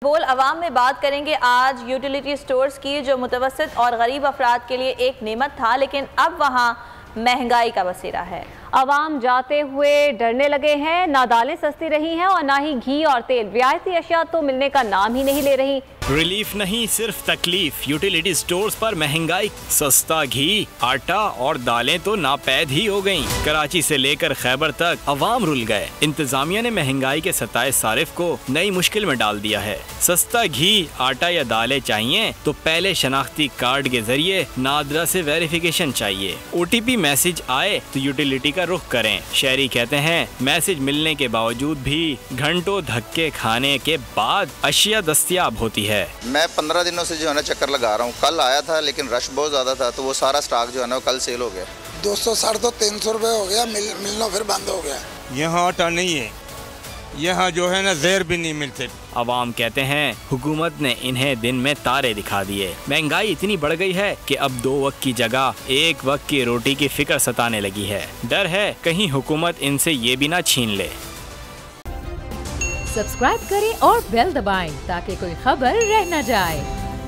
बोल अवाम में बात करेंगे आज यूटिलिटी स्टोर्स की, जो मुतवस्सित और गरीब अफराद के लिए एक नेमत था, लेकिन अब वहाँ महंगाई का बसेरा है। अवाम जाते हुए डरने लगे हैं। ना दालें सस्ती रही हैं और ना ही घी और तेल। रियायती अशिया तो मिलने का नाम ही नहीं ले रही। रिलीफ नहीं, सिर्फ तकलीफ। यूटिलिटी स्टोर्स पर महंगाई, सस्ता घी, आटा और दालें तो नापैद ही हो गईं। कराची से लेकर खैबर तक अवाम रुल गए। इंतजामिया ने महंगाई के सताए सारिफ को नई मुश्किल में डाल दिया है। सस्ता घी, आटा या दालें चाहिए तो पहले शनाख्ती कार्ड के जरिए नादरा से वेरिफिकेशन चाहिए। OTP मैसेज आए तो यूटिलिटी का रुख करें। शहरी कहते हैं मैसेज मिलने के बावजूद भी घंटों धक्के खाने के बाद अशिया दस्तयाब होती है। मैं 15 दिनों से जो है ना चक्कर लगा रहा हूँ। कल आया था लेकिन रश बहुत ज़्यादा था, तो वो सारा स्टॉक जो है ना कल सेल हो गया। 200 साढ़े 300 रुपये हो गया, मिलना फिर बंद हो गया। यहाँ आटा नहीं है, यहाँ जो है ना ज़ेर भी नहीं मिलते। अवाम कहते हैं हुकूमत ने इन्हें दिन में तारे दिखा दिए। महंगाई इतनी बढ़ गई है कि अब 2 वक्त की जगह 1 वक्त की रोटी की फिक्र सताने लगी है। डर है कहीं हुकूमत इनसे ये भी ना छीन ले। सब्सक्राइब करें और बेल दबाएं ताकि कोई खबर रह न जाए।